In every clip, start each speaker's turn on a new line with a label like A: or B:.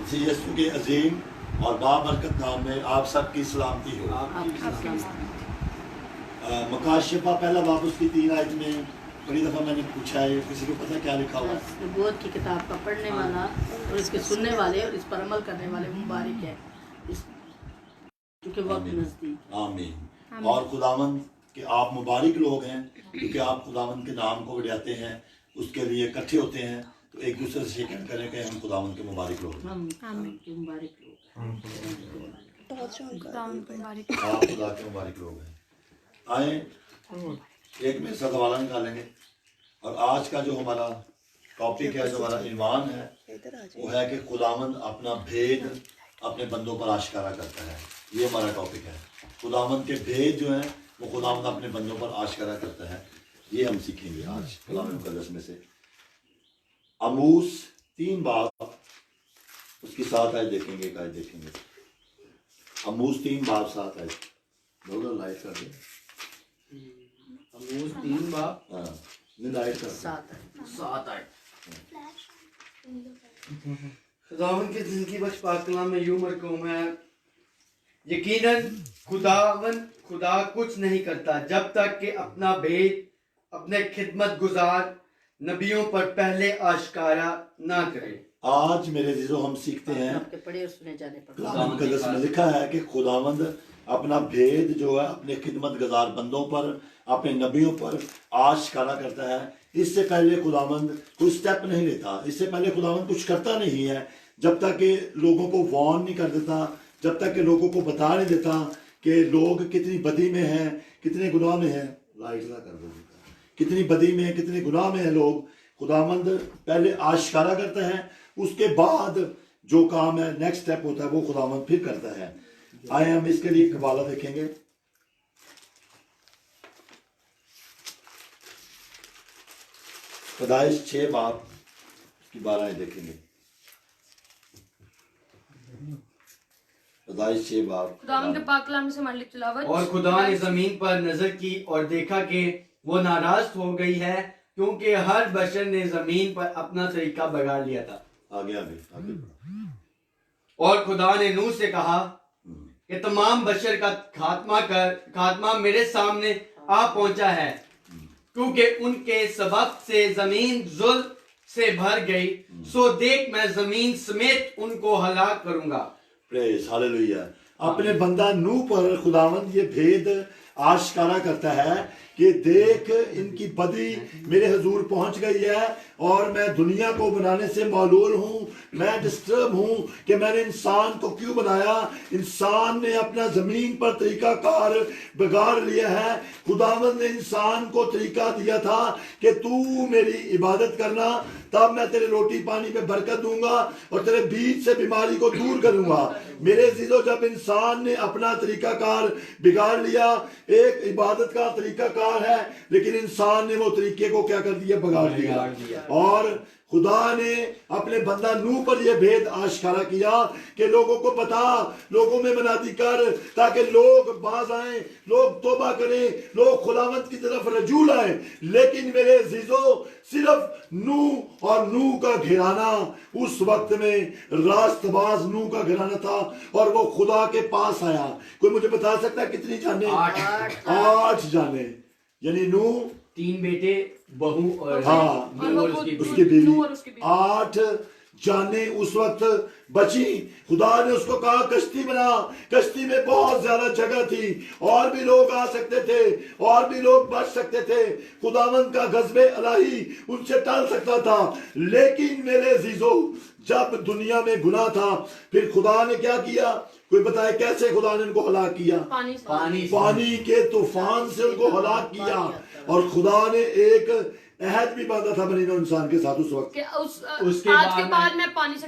A: मसीह यीशु के अजीम और बाबरकत नाम में आप सबकी सलामती हो। मकाशिफा पहला बाब उसकी 3 आयत में बड़ी दफ़ा मैंने पूछा है, किसी को पता क्या लिखा हुआ है?
B: नबूवत की किताब का पढ़ने वाला और इसके सुनने वाले और इस पर अमल करने वाले मुबारक है, क्योंकि वक्त नज़दीक।
A: आमीन। और खुदावंद कि आप मुबारक लोग हैं, क्योंकि आप खुदावंद के नाम को बढ़ाते हैं, उसके लिए इकट्ठे होते हैं, तो एक दूसरे से शेयर करें कि हम खुदावंद के मुबारक लोग हैं। आप खुदा के मुबारक लोग हैं। आए एक में सब हवाला निकालेंगे और आज का जो हमारा टॉपिक है, जो हमारा ईमान है, वो है कि खुदावंद अपना भेद अपने बंदों पर आश्कारा करता है। ये हमारा टॉपिक है। खुदावंद के भेद जो हैं वो खुदावंद अपने बंदों पर आश्कारा करता है। ये हम सीखेंगे आज खुदावंद मुकद्दस में से। आमोस 3 बाब उसकी 7 आयत देखेंगे, एक आयत देखेंगे। आमोस 3 बाब 7 आयत। दोनों लाइट कर दे।
C: आमोस 3 बाब
A: लाइट कर
B: 7 आयत।
C: खुदावन की जिंदगी बख्श पाक कलाम में यूं मरकूम है, यकीनन खुदा कुछ नहीं करता जब तक कि अपना भेद अपने खिदमत गुजार नबियों पर पहले आश्कारा ना करे।
A: आज मेरे अजीजों हम सीखते हैं,
B: आपके पढ़े और सुने जाने पर
A: कलाम मुकद्दस में लिखा है कि खुदावंद अपना भेद जो है अपने खिदमत गुजार बंदों पर, अपने नबियों पर आश्कारा करता है। इससे पहले खुदावंद कोई स्टेप नहीं लेता, इससे पहले खुदावंद कुछ करता नहीं है जब तक कि लोगों को वार्न नहीं कर देता, जब तक कि लोगों को बता नहीं देता कि लोग कितनी बदी में हैं, कितने गुनाह में हैं। लाइट ना कर दो, कितनी बदी में, कितने गुनाह में है लोग। खुदावंद पहले आश्कारा करता है, उसके बाद जो काम है, नेक्स्ट स्टेप होता है, वो खुदावंद फिर करता है। आए हम इसके लिए हवाला देखेंगे। पैदाइश 6 बाब उसकी 12 आयत देखेंगे। पैदाइश 6 बाब।
D: खुदावंद के पाक कलाम से हमारे लिए तिलावत।
C: और खुदा ने जमीन पर नजर की और देखा कि वो नाराज हो गई है, क्योंकि हर बशर ने जमीन पर अपना तरीका बिगाड़ लिया था।
A: आगे।
C: और खुदा ने नूह से कहा कि तमाम बशर का खात्मा मेरे सामने आ पहुंचा है, क्योंकि उनके सबब से जमीन जुल्म से भर गई। सो देख मैं जमीन समेत उनको हलाक करूंगा।
A: Praise hallelujah. अपने बंदा नूह पर खुदावंद ये भेद आश्कारा करता है कि देख इनकी बदी मेरे हुजूर पहुंच गई है और मैं दुनिया को बनाने से मालूल हूं, मैं डिस्टर्ब हूं कि मैंने इंसान को क्यों बनाया। इंसान ने अपना जमीन पर तरीकाकार बिगाड़ लिया है। खुदावंद ने इंसान को तरीका दिया था कि तू मेरी इबादत करना, तब मैं तेरे रोटी पानी पे बरकत दूंगा और तेरे बीच से बीमारी को दूर करूंगा। मेरे जीजो, जब इंसान ने अपना तरीकाकार बिगाड़ लिया, एक इबादत का तरीकाकार है, लेकिन इंसान ने वो तरीके को क्या कर दिया, बिगाड़ दिया। और खुदा ने अपने बंदा नूह पर यह भेद आश्कारा किया कि लोगों को बता, लोगों में मनादी कर, ताकि लोग बाज आए, लोग तौबा करें, लोग खुदावंद की तरफ रजू लाएं। लेकिन मेरे अजीजों, सिर्फ नूह और नूह का घराना, उस वक्त में रास्तबाज नूह का घराना था और वो खुदा के पास आया। कोई मुझे बता सकता है कितनी जाने? 8 जाने, यानी नूह,
C: 3 बेटे, बहू और
A: उसकी बीवी। 8 जाने उस वक्त बची। खुदा ने उसको कहा कश्ती बना। कश्ती में बहुत ज्यादा जगह थी, और भी लोग आ सकते थे, और भी लोग बच सकते थे। खुदावंद का गज़बे इलाही उनसे टल सकता था। लेकिन मेरे अजीजों, जब दुनिया में गुनाह था, फिर खुदा ने क्या किया? कोई बताए कैसे खुदा ने उनको हलाक किया? पानी के तूफान से उनको हलाक किया। और खुदा ने एक अहद भी बांधा था बनी नूह इंसान के साथ उस वक्त,
D: उसके बाद मैं
A: पानी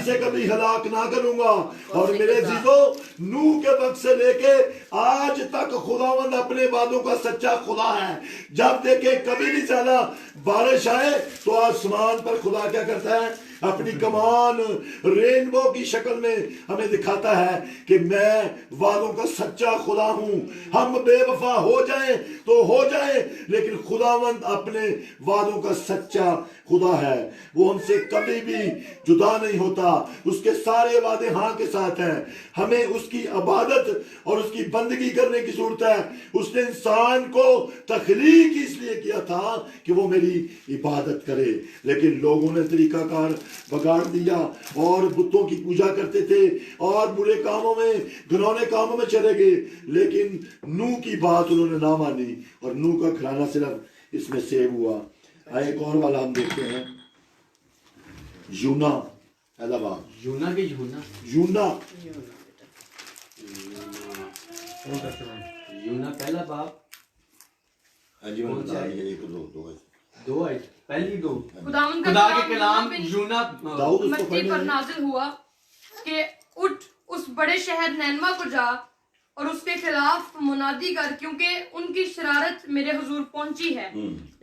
A: से कभी हलाक ना करूंगा। और मेरे अजीजों, नूह के वक्त से लेके आज तक खुदावंद अपने वादों का सच्चा खुदा है। जब देखे कभी भी ज्यादा बारिश आए तो आसमान पर खुदा क्या करता है? अपनी कमान रेनबो की शक्ल में हमें दिखाता है कि मैं वादों का सच्चा खुदा हूं। हम बेवफा हो जाएं तो हो जाएं, लेकिन खुदावंद अपने वादों का सच्चा खुदा है। वो हमसे कभी भी जुदा नहीं होता, उसके सारे वादे हाँ के साथ हैं। हमें उसकी इबादत और उसकी बंदगी करने की जरूरत है। उसने इंसान को तख्लीक इसलिए किया था कि वो मेरी इबादत करे, लेकिन लोगों ने तरीकाकार बगाड़ दिया और बुतों की पूजा करते थे और बुरे कामों में, घिनौने कामों में चले गए। लेकिन नूह की बात उन्होंने ना मानी और नूह का घराना सिर्फ इसमें सेव हुआ। एक और वाला हम देखते हैं, यूना पहला बाप।
C: यूना के यूना
A: यूना
C: यूना पहला बाप
A: एक
D: खुदावंद का
C: खुदा के
D: कलाम
C: कलाम
D: बिन
C: यूना
A: दाऊद उसको
D: मत्ती पर
A: पढ़ने
D: नाजिल हुआ कि उठ उस बड़े शहर नैनवा को जा और उसके खिलाफ मुनादी कर, क्योंकि उनकी शरारत मेरे हुजूर पहुंची है।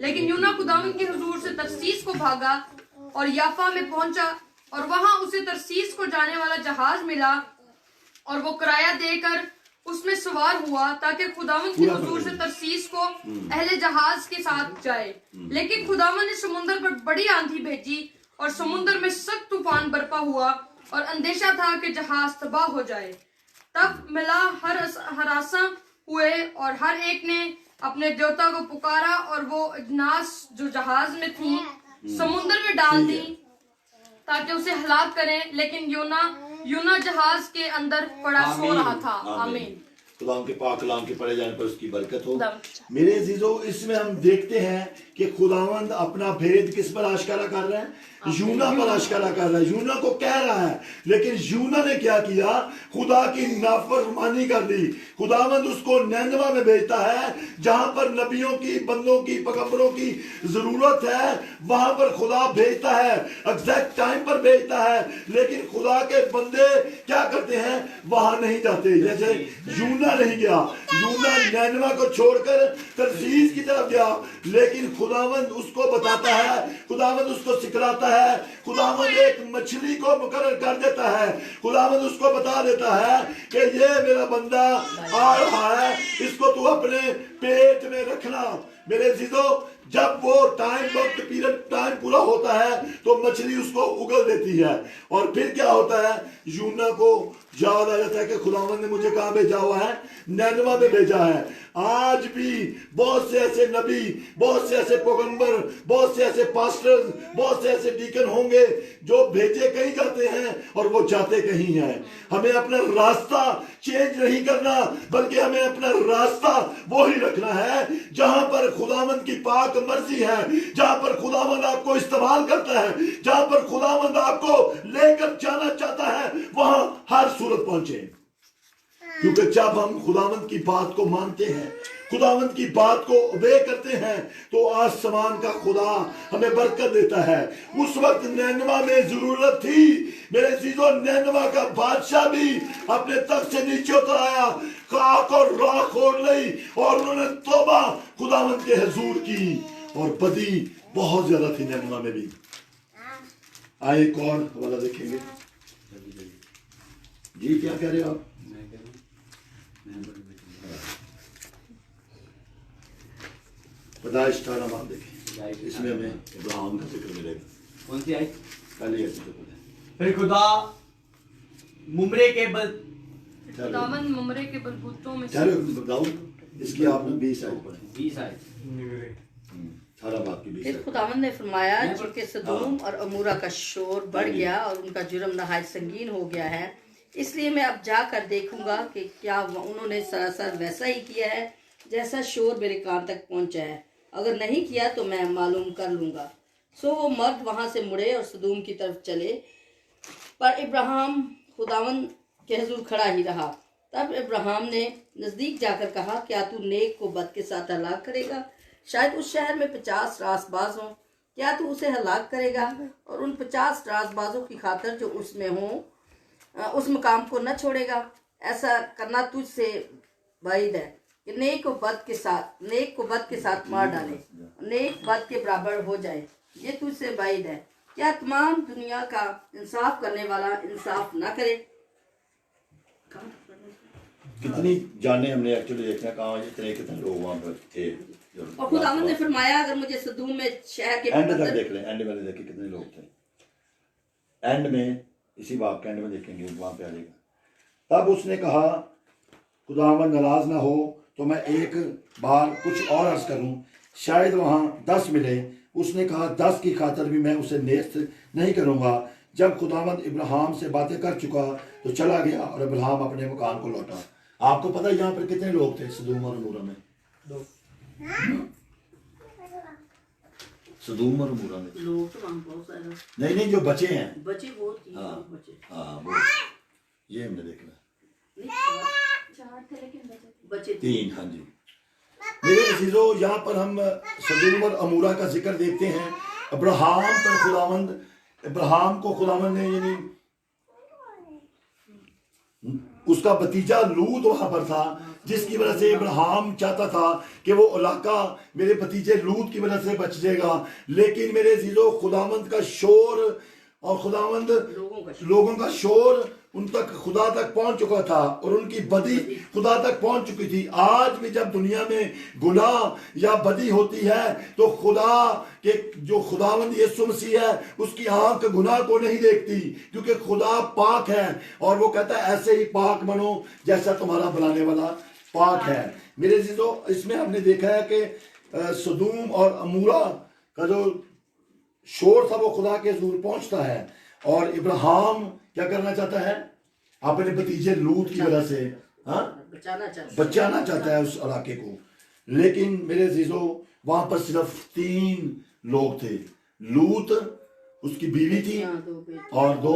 D: लेकिन यूना खुदावंद के हुजूर से तरसीस को भागा और याफा में पहुंचा और वहां उसे तरसीस को जाने वाला जहाज मिला और वो किराया देकर उसमें सवार हुआ ताकि खुदावंद के हुजूर से तरसीस को अहले जहाज के साथ जाए। लेकिन खुदावंद ने समुद्र पर बड़ी आंधी भेजी और समुद्र में सख्त तूफान बरपा हुआ और अंदेशा था कि जहाज तबाह हो जाए। तब मिला हरासा हुए और हर एक ने अपने देवता को पुकारा और वो अजनास जो जहाज में थी समुद्र में डाल दी ताकि उसे हलाक करें। लेकिन यूना जहाज के अंदर पड़ा सो रहा था। आमीन।
A: खुदा के पाक कलाम के पढ़े जाने पर उसकी बरकत हो। मेरे अजीजों, इसमें हम देखते हैं कि खुदावंद अपना भेद किस पर आश्कारा कर रहा है? यूना पर आश्कारा कर रहा है। यूना को कह रहा है, लेकिन यूना ने क्या किया? खुदा की नाफरमानी कर दी। खुदावंद उसको नैनवा में भेजता है, जहां पर नबियों की, बंदों की, पैगंबरों की जरूरत है, वहां पर खुदा भेजता है, एग्जैक्ट टाइम पर भेजता है। लेकिन खुदा के बंदे क्या करते हैं? वहां नहीं जाते। जैसे यूना नहीं गया, यूना नैनवा को छोड़कर तरसीस की तरफ गया, लेकिन खुदावंद उसको बताता है, खुदावंद उसको सिखलाता है, खुदावंद एक मछली को मुकर्रर कर देता है। खुदावंद उसको बता देता है कि ये मेरा बंदा आ रहा है, इसको तू अपने पेट में रखना। मेरे अजीजों, जब वो वक्त पीरियड टाइम पूरा होता है तो मछली उसको उगल देती है और फिर क्या होता है? यूना को याद आ जाता है कि खुदावंद ने मुझे कहां भेजा हुआ है? नैनवा में भेजा है। आज भी बहुत से ऐसे नबी, बहुत से ऐसे पैगंबर, बहुत से ऐसे पास्टर्स, बहुत से ऐसे डीकन होंगे जो भेजे कहीं जाते हैं और वो जाते कहीं हैं। हमें अपना रास्ता चेंज नहीं करना, बल्कि हमें अपना रास्ता वो ही रखना है जहां पर खुदावंद की पाक मर्जी है, जहां पर खुदावंद आपको इस्तेमाल करता है, जहां पर खुदावंद आपको लेकर जाना चाहता है, वहां हर सूरत पहुंचे। क्योंकि जब हम खुदावंद की बात को मानते हैं, खुदावंद की बात को ओबे करते हैं, तो आसमान का खुदा हमें बरकत देता है। उस वक्त नैनवा में जरूरत थी। मेरे अजीजों, नैनवा का बादशाह भी अपने तख्त से नीचे उतर आया, खाक और राख खोल ली और उन्होंने तौबा खुदावंद के हुजूर की और बदी बहुत ज्यादा थी नैनवा में भी। आए एक और वाला देखेंगे जी। क्या कह रहे हो आप? पैदाइश 18 बात देखें, इसमें हमें इब्राहिम का जिक्र मिलेगा।
C: कौन सी आई?
A: पहले
C: फिर खुदा मुमरे के
D: खुदावंद मुमरे के बलबूतों में
A: बताओ, इसकी आपने 20 आयत पढ़ी।
C: 20 आयत
A: 18 बात की 20
B: फिर
A: आयत।
B: खुदावंद ने फरमाया, चूंकि सदोम और अमूरा का शोर बढ़ गया और उनका जुर्म नहायत संगीन हो गया है, इसलिए मैं अब जाकर देखूंगा कि क्या उन्होंने सरासर वैसा ही किया है जैसा शोर मेरे कान तक पहुंचा है। अगर नहीं किया तो मैं मालूम कर लूंगा। सो वो मर्द वहां से मुड़े और सदूम की तरफ चले, पर इब्राहिम खुदावंद के हुजूर खड़ा ही रहा। तब इब्राहिम ने नज़दीक जाकर कहा, क्या तू नेक को बद के साथ हलाक करेगा? शायद उस शहर में 50 रासबाज हों, क्या तू उसे हलाक करेगा? और उन 50 रासबाजों की खातिर जो उसमें हों उस मकाम को न छोड़ेगा? ऐसा करना तुझसे बाइद है कि नेक को बद के साथ मार डाले, नेक बद के बराबर हो जाए, ये तुझसे बाइद है। क्या तमाम दुनिया का इंसाफ करने वाला इंसाफ ना करे।
A: कितनी जाने हमने एक्चुअली देखना कहाँ इतने कितने लोग वहाँ पर थे।
B: और खुदावंद ने फरमाया अगर मुझे सदूम में शहर के
A: एंड तक देख लें, एंड में देखिए कितने लोग थे। एंड में इसी बात के एंड में देखेंगे, वहाँ पे आ जाएगा। तब उसने कहा खुदावंद नाराज ना हो तो मैं एक बार कुछ और अर्ज करूं, शायद वहाँ 10 मिले। उसने कहा 10 की खातर भी मैं उसे नेस्त नहीं करूंगा। जब खुदावंद इब्राहिम से बातें कर चुका तो चला गया और इब्राहिम अपने मकान को लौटा। आपको पता है यहाँ पर कितने लोग थे सदूम और अमूरा में?
B: 2
A: सदूम और अमूरा में
B: लोग तो वहाँ बहुत सारे
A: नहीं नहीं, जो बचे हैं।
B: बचे वो 3
A: हाँ।
B: बचे।
A: हाँ वो ये हमने देखना।
B: नहीं,
D: 4 थे लेकिन
B: बचे
A: 3। हाँ जी मेरे अजीजों, यहाँ पर हम सदूम और अमूरा का जिक्र देखते हैं। अब्राहम पर खुदावंद, इब्राहिम को खुदावंद ने यानी उसका भतीजा लूत वहां पर था, जिसकी वजह से इब्राहिम चाहता था कि वो इलाका मेरे भतीजे लूत की वजह से बच जाएगा। लेकिन मेरे अजीजों खुदावंद का शोर और खुदावंद लोगों का शोर उन तक खुदा तक पहुंच चुका था और उनकी बदी खुदा तक पहुंच चुकी थी। आज भी जब दुनिया में गुनाह या बदी होती है तो खुदा के जो खुदावंद यीशु मसीह है उसकी आंख गुनाह को नहीं देखती, क्योंकि खुदा पाक है और वो कहता है ऐसे ही पाक बनो जैसा तुम्हारा बुलाने वाला पाक है। मेरे अजीजों, इसमें हमने देखा है कि सदूम और अमूरा का जो शोर था वो खुदा के हुजूर पहुंचता है और इब्राहिम क्या करना चाहता है? अपने भतीजे लूत की वजह से बचाना चाहता है उस इलाके को। लेकिन मेरे अजीजों, वहां पर सिर्फ 3 लोग थे। लूत, उसकी बीवी थी और 2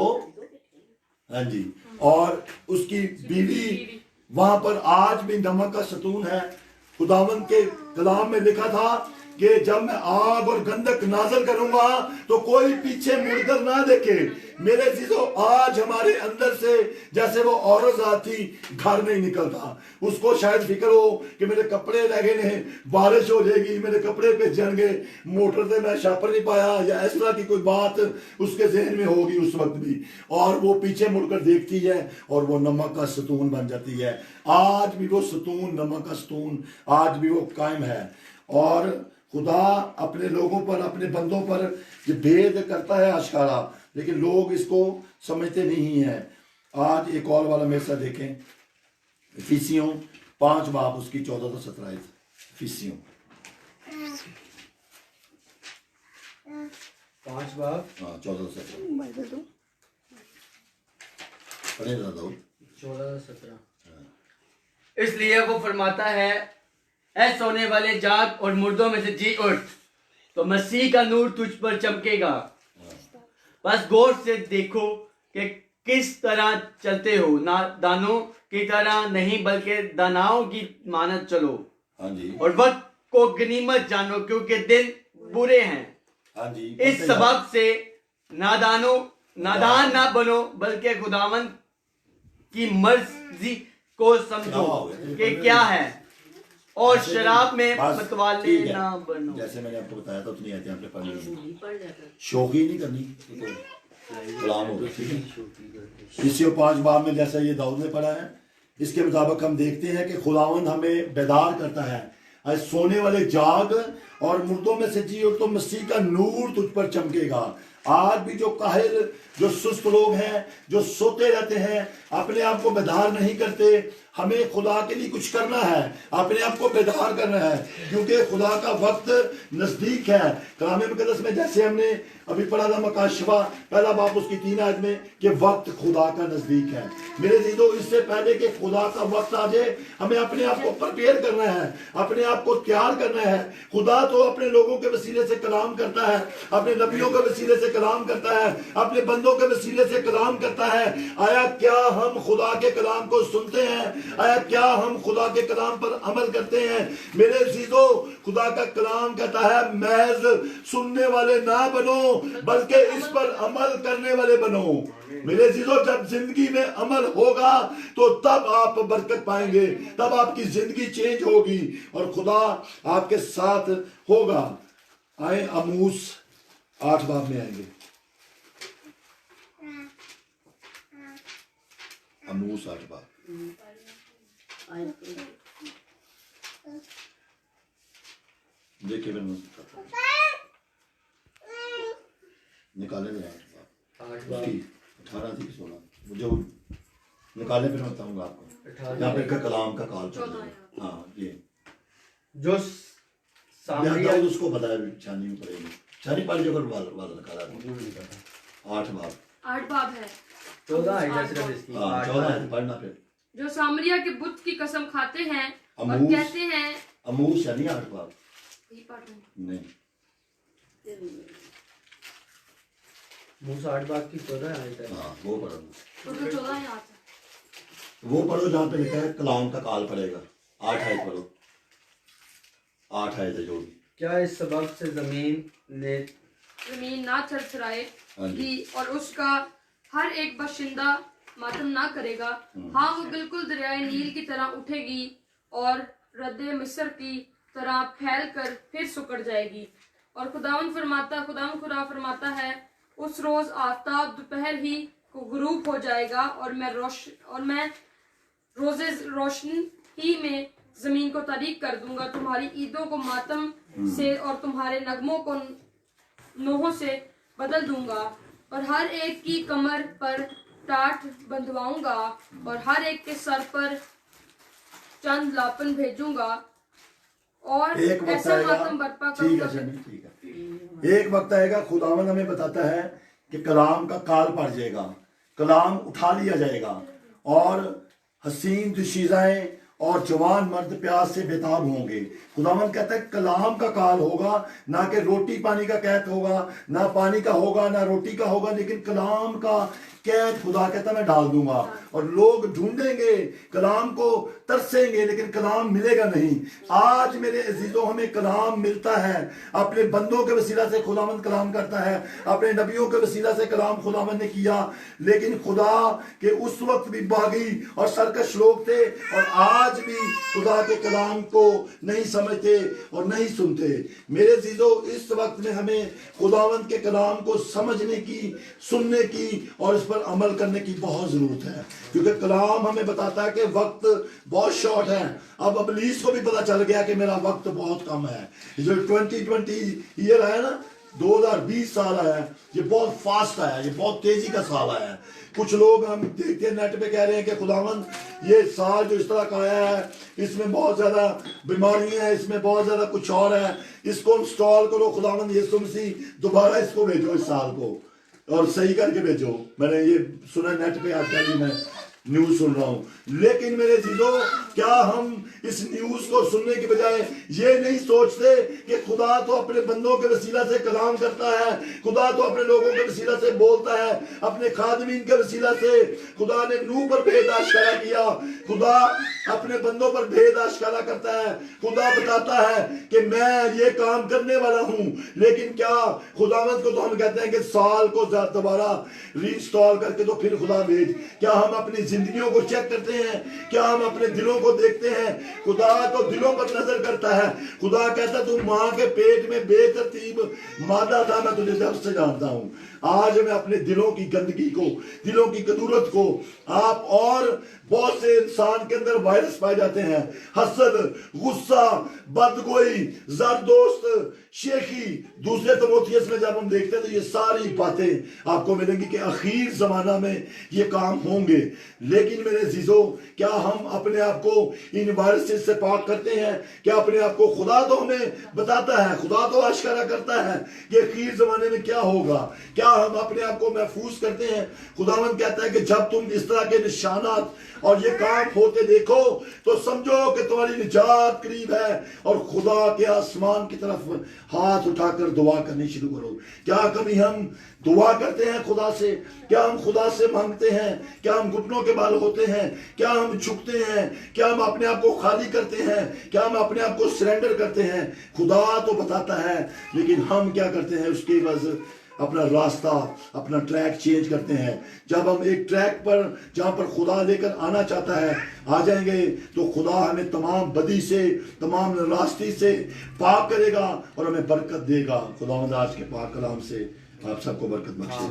A: हाँ जी, और उसकी बीवी। वहां पर आज भी नमक का सतून है। खुदावंद के कलाम में लिखा था कि जब मैं आग और गंधक नाज़िल करूंगा तो कोई पीछे मुड़कर ना देखे। मेरे चीजों, आज हमारे अंदर से जैसे वो औरत आती घर नहीं निकलता, उसको शायद फिक्र हो कि मेरे कपड़े रह गए हैं, बारिश हो जाएगी, मेरे कपड़े पे जाएंगे, मोटर से मैं छापर नहीं पाया, या इस तरह की कोई बात उसके जहन में होगी उस वक्त भी, और वो पीछे मुड़कर देखती है और वो नमक का सतून बन जाती है। आज भी वो सतून, नमक का सतून आज भी वो कायम है। और खुदा अपने लोगों पर, अपने बंदों पर ये भेद करता है आश्कारा, लेकिन लोग इसको समझते नहीं है। आज एक और वाला मेरे साथ देखें, इफिसियों 5 बाब उसकी 14 से 17 आयत। इफिसियों
C: 5 बाब
A: 14 से 17 पढ़े दाऊद
C: 14 से 17। इसलिए वो फरमाता है, ऐ सोने वाले जाग और मुर्दों में से जी उठ, तो मसीह का नूर तुझ पर चमकेगा। बस गौर से देखो कि किस तरह चलते हो, नादानों की तरह नहीं बल्कि दानाओं की मानद चलो।
A: हाँ जी।
C: और वक्त को गनीमत जानो क्योंकि दिन बुरे हैं।
A: हाँ जी।
C: इस सबब से नादान ना बनो बल्कि खुदावंद की मर्जी को समझो कि क्या है, और शराब में मतवाले ना बनो।
A: जैसे मैंने आपको बताया था उतनी आयतें आपने पढ़नी, शौकी नहीं करनी, कलाम होगा। इसी 5 बाब में जैसा ये दाऊद ने पढ़ा है, इसके मुताबिक हम देखते हैं कि खुदावंद हमें बेदार करता है। आज सोने वाले जाग और मुर्दों में से जी उठ, तो मसीह का नूर तुझ पर चमकेगा। आज भी जो काहिल, जो सुस्त लोग हैं, जो सोते रहते हैं, अपने आप को बेदार नहीं करते, हमें खुदा के लिए कुछ करना है, अपने आप को बेदार करना है, क्योंकि खुदा का वक्त नजदीक है। कलाम मुकद्दस में जैसे हमने अभी पढ़ा था मकाशफा 1 बाब उसकी 3 आयत में कि वक्त खुदा का नजदीक है। मेरे दीदो, इससे पहले कि खुदा का वक्त आ जाए, हमें अपने आप को प्रिपेयर करना है, अपने आप को तैयार करना है। खुदा तो अपने लोगों के वसीले से कलाम करता है, अपने नबियों के वसीले से कलाम करता है, अपने बंदों के वसीले से कलाम करता है। आया क्या हम खुदा के कलाम को सुनते हैं? आया क्या हम खुदा के कलाम पर अमल करते हैं? मेरे अजीजों, खुदा का कलाम कहता है महज सुनने वाले ना बनो बल्कि इस पर अमल करने वाले बनो। मेरे अजीजों, जब जिंदगी में अमल होगा तो तब आप बरकत पाएंगे, तब आपकी जिंदगी चेंज होगी और खुदा आपके साथ होगा। आए आमूस 8 बाब में आएंगे। अमूस 8 बार देखिए मैंने निकाले नहीं 8 बार 18 थी 16 जो निकाले फिर मैं बताऊंगा आपको। यहाँ पे कलाम का काल पड़ेगा। हाँ ये
C: जो
A: सामरिया उसको बताया छानी में पड़ेगी। छानी पाली जो वाला निकाला 8 बार
D: 8 बाब है।
C: 14 है सिर्फ इसकी।
A: हाँ 14 है पढ़ना फिर।
D: जो सामरिया के बुत की कसम खाते हैं और
A: अमूस।
D: कहते हैं
A: अमूस यानी 8 बार
D: यही पढ़ रहे हैं।
A: नहीं
C: मूसा 8 बार की 14 आयत है।
A: हाँ वो पढ़ो
D: टोटल 14 है यहाँ से।
A: वो पढ़ो जहाँ पे लिखा है कलाम का काल पड़ेगा। 8 आयत पढ़ो 8 आयत है जो भी।
C: क्या इस सबब से
D: जमीन ना थरथराए
A: हाँ जी।
D: और उसका हर एक बाशिंदा मातम ना करेगा। हाँ वो बिल्कुल दरियाए नील की तरह उठेगी और रद्दे मिस्र की तरह फैल कर फिर सुकड़ जाएगी। और खुदावन खुदा फरमाता है उस रोज आफताब दोपहर ही को गुरूब हो जाएगा और मैं रोजे रोशनी ही में जमीन को तारीक कर दूंगा। तुम्हारी ईदों को मातम से और तुम्हारे नगमों को नोहों से बदल दूंगा और हर एक की कमर पर टाट बंधवाऊंगा और हर एक के सर पर चंद लापन भेजूंगा और
A: एक वक्त
D: ऐसा
A: आएगा।
D: मातम बर्पा
A: ठीक है
D: करूंगा।
A: शमी, ठीक है। एक वक्त आएगा खुदावंद हमें बताता है कि कलाम का काल पड़ जाएगा, कलाम उठा लिया जाएगा और हसीन दुशीज़ाएं और जवान मर्द प्यास से बेताब होंगे। खुदावंद कहता है कलाम का काल होगा, ना कि रोटी पानी का कैद होगा, ना पानी का होगा ना रोटी का होगा, लेकिन कलाम का कैद खुदा कहता मैं डाल दूंगा और लोग ढूंढेंगे कलाम को, तरसेंगे, लेकिन कलाम मिलेगा नहीं। आज मेरे अजीजों हमें कलाम मिलता है, अपने बंदों के वसीला से खुदावंद कलाम करता है, अपने नबियों के वसीला से कलाम खुदावंद ने किया, लेकिन खुदा के उस वक्त भी बागी और सरकश लोग थे और आज भी खुदा के कलाम को नहीं समझते और नहीं सुनते। मेरे अजीजों इस वक्त में हमें खुदावंद के कलाम को समझने की, सुनने की और इस पर अमल करने की बहुत जरूरत है, क्योंकि कलाम हमें बताता है कि वक्त बहुत शॉर्ट है। अब इब्लीस को भी पता चल गया कि मेरा वक्त बहुत कम है। जो 2020 ईयर है ना, 2020 साल है, ये बहुत फास्ट आया, ये बहुत तेजी का साल आया है। कुछ लोग हम देखते हैं नेट पे कह रहे हैं कि खुदावंद ये साल जो इस तरह का आया है इसमें बहुत ज्यादा बीमारियां हैं, इसमें बहुत ज्यादा कुछ और है, इसको इंस्टॉल करो, खुदावंद यीशु मसीह दोबारा इसको भेजो इस साल को और सही करके भेजो। मैंने ये सुना नेट पे, आजकल भी मैं न्यूज सुन रहा हूं। लेकिन मेरे चीजों क्या हम इस न्यूज को सुनने के बजाय ये नहीं सोचते कि खुदा तो अपने बंदों के वसीला से कलाम करता है, खुदा तो अपने लोगों के वसीला से बोलता है, अपने खादमीन के वसीला से खुदा ने नूह पर भेद आशकारा किया, खुदा अपने बंदों पर भेद आशकारा करता है, खुदा बताता है कि मैं ये काम करने वाला हूं। लेकिन क्या खुदावंद को तो हम कहते हैं कि साल को दोबारा रीइंस्टॉल करके तो फिर खुदा भेज। क्या हम अपनी जिंदगियों को चेक करते हैं? क्या हम अपने दिलों को देखते हैं? खुदा तो दिलों पर नजर करता है। खुदा कहता तू मां के पेट में बेतरतीब मादा था, मैं तुझे जब से जानता हूं। आज मैं अपने दिलों की गंदगी को, दिलों की कदूरत को, आप और बहुत से इंसान के अंदर वायरस पाए जाते हैं, हसद, गुस्सा, बदगोई, जरदोस्त, शेखी। दूसरे तिमोथियस में जब हम देखते हैं तो ये सारी बातें आपको मिलेंगी कि आखिर जमाना में ये काम होंगे। लेकिन मेरे अजीजों क्या हम अपने आप को इन वायरसेस से पाक करते हैं? क्या अपने आप को, खुदा तो हमें बताता है, खुदा तो आश्कारा करता है कि आखिर जमाने में क्या होगा, क्या हम अपने आप को महफूज करते हैं? खुदावंद कहता है कि जब तुम इस तरह के निशानात और ये काम होते देखो तो समझो कि तुम्हारी निजात करीब है और खुदा के आसमान की तरफ हाथ उठाकर दुआ करनी शुरू करो। क्या कभी हम दुआ करते हैं खुदा से? क्या हम खुदा से मांगते हैं? क्या हम घुटनों के बाल होते हैं? क्या हम झुकते हैं? क्या हम अपने आप को खाली करते हैं? क्या हम अपने आप को सरेंडर करते हैं? खुदा तो बताता है, लेकिन हम क्या करते हैं? उसके वजह अपना रास्ता, अपना ट्रैक चेंज करते हैं। जब हम एक ट्रैक पर जहां पर खुदा लेकर आना चाहता है आ जाएंगे तो खुदा हमें तमाम बदी से, तमाम रास्ते से पाक करेगा और हमें बरकत देगा। खुदावंद आज के पाक कलाम से आप सबको बरकत बख्शे।